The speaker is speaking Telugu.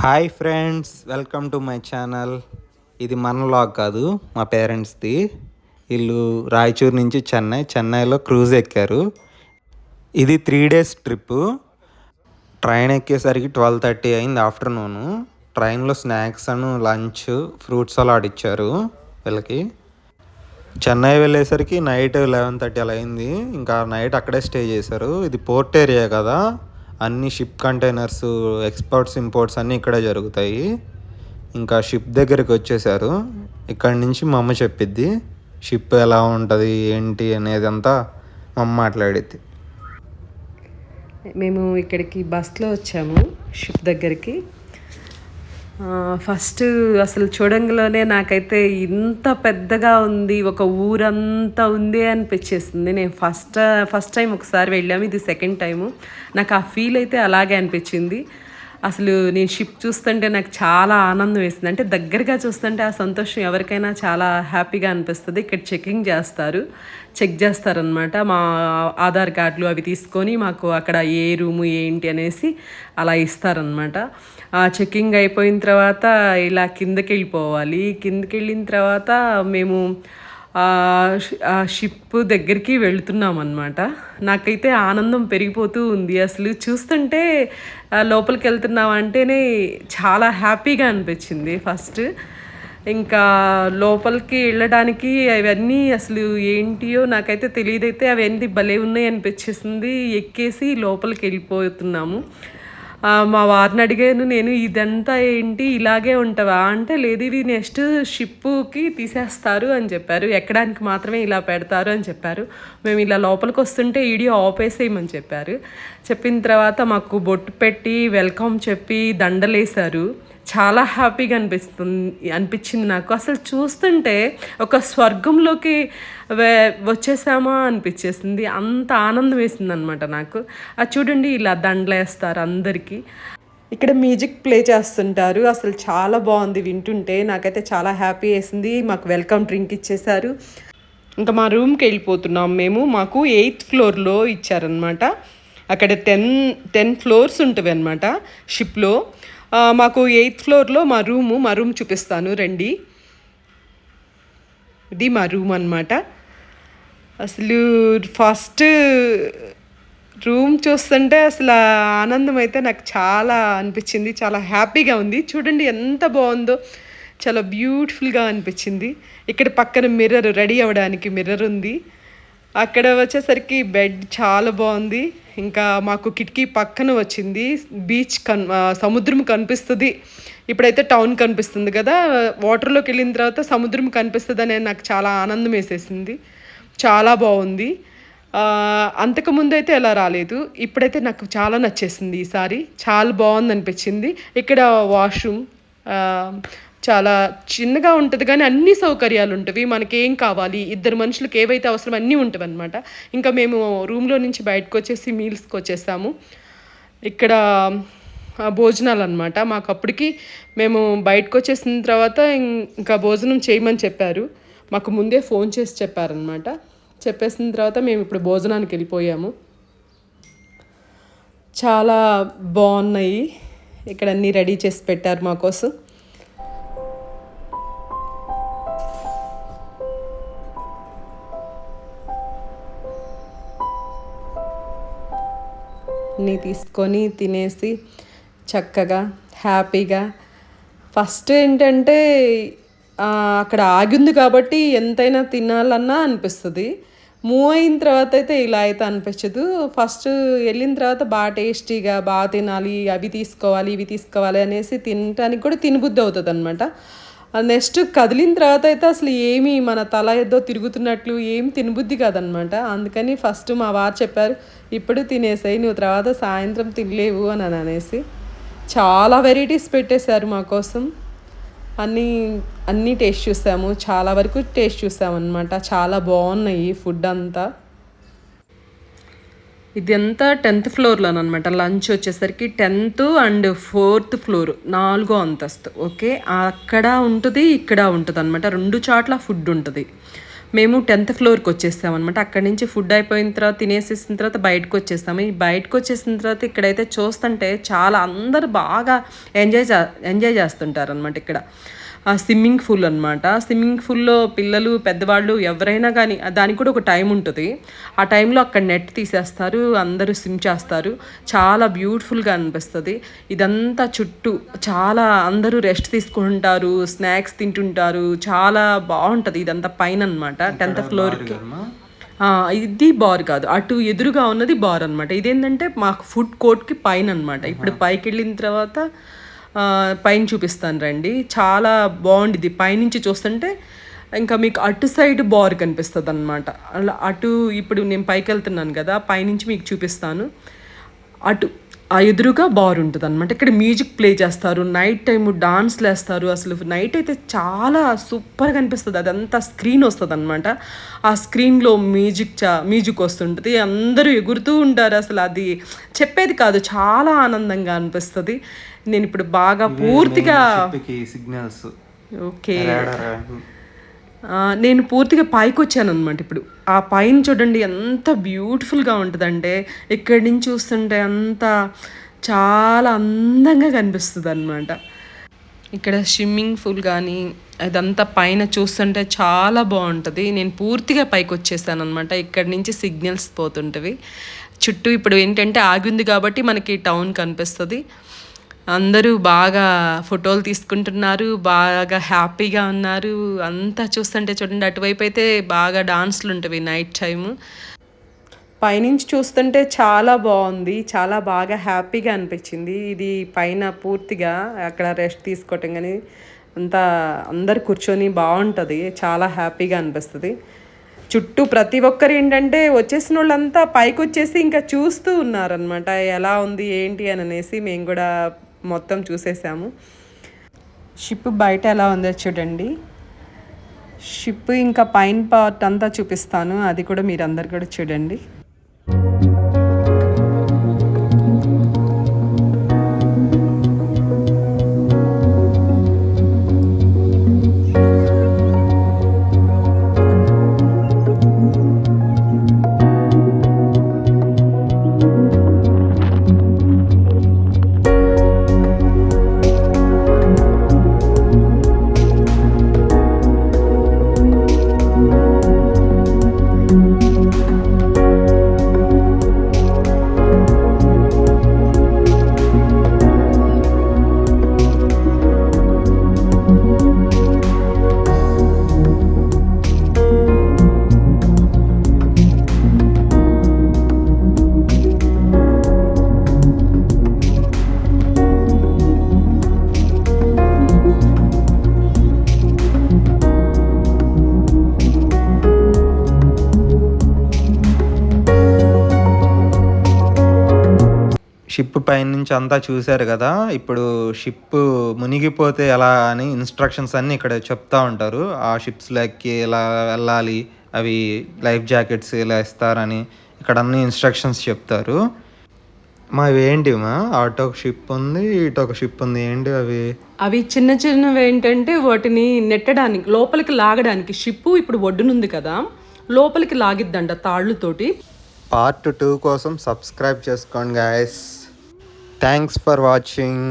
Hi friends, welcome to my channel. ఇది మన వ్లాగ్ కాదు, మా పేరెంట్స్ది. వీళ్ళు రాయచూరు నుంచి చెన్నైలో క్రూజ్ ఎక్కారు. ఇది 3 days ట్రిప్పు. ట్రైన్ ఎక్కేసరికి 12:30 అయింది ఆఫ్టర్నూను. ట్రైన్లో స్నాక్స్ అను లంచ్ ఫ్రూట్స్ సలాడ్ ఇచ్చారు వీళ్ళకి. చెన్నై వెళ్ళేసరికి నైట్ 11:30 అలా అయింది. ఇంకా నైట్ అక్కడే స్టే చేశారు. ఇది పోర్ట్ ఏరియా కదా, అన్ని షిప్ కంటైనర్స్ ఎక్స్పోర్ట్స్ ఇంపోర్ట్స్ అన్నీ ఇక్కడే జరుగుతాయి. ఇంకా షిప్ దగ్గరికి వచ్చేసారు. ఇక్కడి నుంచి మా అమ్మ చెప్పిద్ది షిప్ ఎలా ఉంటుంది ఏంటి అనేది అంతా మా అమ్మ మాట్లాడిద్ది. మేము ఇక్కడికి బస్లో వచ్చాము షిప్ దగ్గరికి. ఫస్ట్ అసలు చూడంగానే నాకైతే ఇంత పెద్దగా ఉంది, ఒక ఊరంతా ఉంది అనిపించేసింది. నేను ఫస్ట్ టైం ఒకసారి వెళ్ళాము, ఇది సెకండ్ టైము. నాకు ఆ ఫీల్ అయితే అలాగే అనిపించింది. అసలు నేను షిప్ చూస్తుంటే నాకు చాలా ఆనందం వేసింది. అంటే దగ్గరగా చూస్తుంటే ఆ సంతోషం ఎవరికైనా చాలా హ్యాపీగా అనిపిస్తుంది. ఇక్కడ చెక్ చేస్తారనమాట. మా ఆధార్ కార్డులు అవి తీసుకొని మాకు అక్కడ ఏ రూము ఏంటి అనేసి అలా ఇస్తారనమాట. చెక్కింగ్ అయిపోయిన తర్వాత ఇలా కిందకి వెళ్ళిన తర్వాత మేము షిప్ దగ్గరికి వెళుతున్నాం అన్నమాట. నాకైతే ఆనందం పెరిగిపోతూ ఉంది. అసలు చూస్తుంటే లోపలికి వెళ్తున్నాం అంటేనే చాలా హ్యాపీగా అనిపించింది. ఫస్ట్ ఇంకా లోపలికి వెళ్ళడానికి అవన్నీ అసలు ఏంటియో నాకైతే తెలియదైతే అవన్నీ భలే ఉన్నాయి అనిపించేసింది. ఎక్కేసి లోపలికి వెళ్ళిపోతున్నాము. మా వారిని అడిగాను నేను, ఇదంతా ఏంటి ఇలాగే ఉంటావా అంటే, లేదు ఇవి నెక్స్ట్ షిప్పుకి తీసేస్తారు అని చెప్పారు, ఎక్కడానికి మాత్రమే ఇలా పెడతారు అని చెప్పారు. మేము ఇలా లోపలికి వస్తుంటే వీడియో ఆపేసేయమని చెప్పారు. చెప్పిన తర్వాత మాకు బొట్టు పెట్టి వెల్కమ్ చెప్పి దండలేశారు. చాలా హ్యాపీగా అనిపించింది నాకు. అసలు చూస్తుంటే ఒక స్వర్గంలోకి వచ్చేసామా అనిపించేసింది. అంత ఆనందం వేసింది అనమాట నాకు. అది చూడండి, ఇలా దండలేస్తారు అందరికీ. ఇక్కడ మ్యూజిక్ ప్లే చేస్తుంటారు. అసలు చాలా బాగుంది వింటుంటే. నాకైతే చాలా హ్యాపీ వేసింది. మాకు వెల్కమ్ డ్రింక్ ఇచ్చేశారు. ఇంకా మా రూమ్కి వెళ్ళిపోతున్నాం మేము. మాకు 8th floorలో ఇచ్చారనమాట. అక్కడ 10 floors ఉంటుంది అనమాట షిప్లో. మాకు 8th floorలో మా రూమ్ చూపిస్తాను రండి. ఇది మా రూమ్ అనమాట. అసలు ఫస్ట్ రూమ్ చూస్తుంటే అసలు ఆనందం అయితే నాకు చాలా అనిపించింది. చాలా హ్యాపీగా ఉంది. చూడండి ఎంత బాగుందో, చాలా బ్యూటిఫుల్గా అనిపించింది. ఇక్కడ పక్కన రెడీ అవ్వడానికి మిర్రర్ ఉంది. అక్కడ వచ్చేసరికి బెడ్ చాలా బాగుంది. ఇంకా మాకు కిటికీ పక్కన వచ్చింది. బీచ్ సముద్రం కనిపిస్తుంది. ఇప్పుడైతే టౌన్ కనిపిస్తుంది కదా, వాటర్లోకి వెళ్ళిన తర్వాత సముద్రం కనిపిస్తుంది అనేది నాకు చాలా ఆనందం వేసేసింది. చాలా బాగుంది. అంతకుముందు అయితే ఎలా రాలేదు. ఇప్పుడైతే నాకు చాలా నచ్చేసింది. ఈసారి చాలా బాగుంది అనిపించింది. ఇక్కడ వాష్రూమ్ చాలా చిన్నగా ఉంటుంది కానీ అన్ని సౌకర్యాలు ఉంటవి. మనకి ఏం కావాలి, 2 మనుషులకు ఏవైతే అవసరం అన్నీ ఉంటుంది అనమాట. ఇంకా మేము రూమ్లో నుంచి బయటకు వచ్చేసి మీల్స్కి వచ్చేసాము. ఇక్కడ భోజనాలు అనమాట. మాకు అప్పటికి మేము బయటకు వచ్చేసిన తర్వాత ఇంకా భోజనం చేయమని చెప్పారు. మాకు ముందే ఫోన్ చేసి చెప్పారనమాట. చెప్పేసిన తర్వాత మేము ఇప్పుడు భోజనానికి వెళ్ళిపోయాము. చాలా బాగున్నాయి. ఇక్కడ అన్నీ రెడీ చేసి పెట్టారు మా కోసం. అన్నీ తీసుకొని తినేసి చక్కగా హ్యాపీగా. ఫస్ట్ ఏంటంటే అక్కడ ఆగింది కాబట్టి ఎంతైనా తినాలన్నా అనిపిస్తుంది. మూవ్ అయిన తర్వాత అయితే ఇలా అయితే అనిపించదు. ఫస్ట్ వెళ్ళిన తర్వాత బాగా టేస్టీగా బాగా తినాలి, అవి తీసుకోవాలి ఇవి తీసుకోవాలి అనేసి తినడానికి కూడా తినబుద్ధి అవుతుంది అనమాట. నెక్స్ట్ కదిలిన తర్వాత అయితే అసలు ఏమి మన తల ఏదో తిరుగుతున్నట్లు ఏం తినబుద్ధి కాదనమాట. అందుకని ఫస్ట్ మా వారు చెప్పారు, ఇప్పుడు తినేసాయి, నువ్వు తర్వాత సాయంత్రం తినలేవు అని అనేసి. చాలా వెరైటీస్ పెట్టేశారు మా కోసం. అన్నీ టేస్ట్ చూసాము. చాలా వరకు టేస్ట్ చూసాము అనమాట. చాలా బాగున్నాయి ఫుడ్ అంతా. ఇది అంతా 10th floorలోనమాట. లంచ్ వచ్చేసరికి 10th and 4th floor, 4వ అంతస్తు. ఓకే, అక్కడ ఉంటుంది ఇక్కడ ఉంటుంది అనమాట. 2 చోట్ల ఫుడ్ ఉంటుంది. మేము 10th ఫ్లోర్కి వచ్చేసాం అనమాట. అక్కడి నుంచి ఫుడ్ అయిపోయిన తర్వాత తినేసేసిన తర్వాత బయటకు వచ్చేస్తాము. ఈ బయటకు వచ్చేసిన తర్వాత ఇక్కడైతే చూస్తుంటే చాలా అందరూ బాగా ఎంజాయ్ చేస్తుంటారు అనమాట. ఇక్కడ స్విమ్మింగ్ పూల్ అనమాట. స్విమ్మింగ్ పూల్లో పిల్లలు పెద్దవాళ్ళు ఎవరైనా కానీ దానికి కూడా ఒక టైం ఉంటుంది. ఆ టైంలో అక్కడ నెట్ తీసేస్తారు, అందరూ స్విమ్ చేస్తారు. చాలా బ్యూటిఫుల్గా అనిపిస్తుంది. ఇదంతా చుట్టూ చాలా అందరూ రెస్ట్ తీసుకుంటారు, స్నాక్స్ తింటుంటారు. చాలా బాగుంటుంది ఇదంతా పైన అనమాట 10th ఫ్లోర్కి. ఇది బార్ కాదు, అటు ఎదురుగా ఉన్నది బార్ అనమాట. ఇదేంటంటే మాకు ఫుడ్ కోర్ట్కి పైన అనమాట. ఇప్పుడు పైకి వెళ్ళిన తర్వాత పైన చూపిస్తాను రండి. చాలా బాగుండిద్ది పైనుంచి చూస్తుంటే. ఇంకా మీకు అటు సైడ్ బార్ కనిపిస్తుంది అనమాట. అలా అటు ఇప్పుడు నేను పైకి వెళ్తున్నాను కదా, పైనుంచి మీకు చూపిస్తాను. అటు ఆ ఎదురుగా బార్ ఉంటుంది అనమాట. ఇక్కడ మ్యూజిక్ ప్లే చేస్తారు, నైట్ టైం డాన్స్లు వేస్తారు. అసలు నైట్ అయితే చాలా సూపర్గా అనిపిస్తుంది. అదంతా స్క్రీన్ వస్తుంది అనమాట. ఆ స్క్రీన్లో మ్యూజిక్ వస్తుంటుంది, అందరూ ఎగురుతూ ఉంటారు. అసలు అది చెప్పేది కాదు, చాలా ఆనందంగా అనిపిస్తుంది. నేను ఇప్పుడు బాగా పూర్తిగా సిగ్నల్స్ ఓకే నేను పూర్తిగా పైకి వచ్చాను అనమాట. ఇప్పుడు ఆ పైన చూడండి ఎంత బ్యూటిఫుల్గా ఉంటుందంటే, ఇక్కడి నుంచి చూస్తుంటే అంత చాలా అందంగా కనిపిస్తుంది అనమాట. ఇక్కడ స్విమ్మింగ్ పూల్ కానీ అదంతా పైన చూస్తుంటే చాలా బాగుంటుంది. నేను పూర్తిగా పైకి వచ్చేసాను అనమాట. ఇక్కడి నుంచి సిగ్నల్స్ పోతుంటవి చుట్టూ. ఇప్పుడు ఏంటంటే ఆగింది కాబట్టి మనకి టౌన్ కనిపిస్తుంది. అందరూ బాగా ఫోటోలు తీసుకుంటున్నారు, బాగా హ్యాపీగా ఉన్నారు. అంతా చూస్తుంటే చూడండి, అటువైపు అయితే బాగా డాన్స్లు ఉంటవి నైట్ టైము. పైనుంచి చూస్తుంటే చాలా బాగుంది, చాలా బాగా హ్యాపీగా అనిపించింది. ఇది పైన పూర్తిగా అక్కడ రెస్ట్ తీసుకోవటం కానీ అంతా అందరు కూర్చొని బాగుంటుంది, చాలా హ్యాపీగా అనిపిస్తుంది. చుట్టూ ప్రతి ఒక్కరు ఏంటంటే వచ్చేసిన వాళ్ళంతా పైకి వచ్చేసి ఇంకా చూస్తూ ఉన్నారనమాట, ఎలా ఉంది ఏంటి అని అనేసి. మేము కూడా మొత్తం చూసేసాము. షిప్ బయట ఎలా ఉందో చూడండి. షిప్ ఇంకా పైన పార్ట్ అంతా చూపిస్తాను, అది కూడా మీరు అందరు కూడా చూడండి. షిప్ పైనుంచి అంతా చూశారు కదా. ఇప్పుడు షిప్ మునిగిపోతే ఎలా అని ఇన్స్ట్రక్షన్స్ అన్నీ ఇక్కడ చెప్తా ఉంటారు. ఆ షిప్స్లోకి ఇలా వెళ్ళాలి, అవి లైఫ్ జాకెట్స్ ఇలా ఇస్తారని ఇక్కడ అన్ని ఇన్స్ట్రక్షన్స్ చెప్తారు. మావి ఏంటి అటు ఒక షిప్ ఉంది, ఇటు ఒక షిప్ ఉంది. ఏంటి అవి చిన్న చిన్నవి ఏంటంటే వాటిని నెట్టడానికి, లోపలికి లాగడానికి. షిప్పు ఇప్పుడు ఒడ్డునుంది కదా, లోపలికి లాగిద్దంట తాళ్ళుతోటి. పార్ట్ 2 కోసం సబ్స్క్రైబ్ చేసుకోండి గాయస్. Thanks for watching.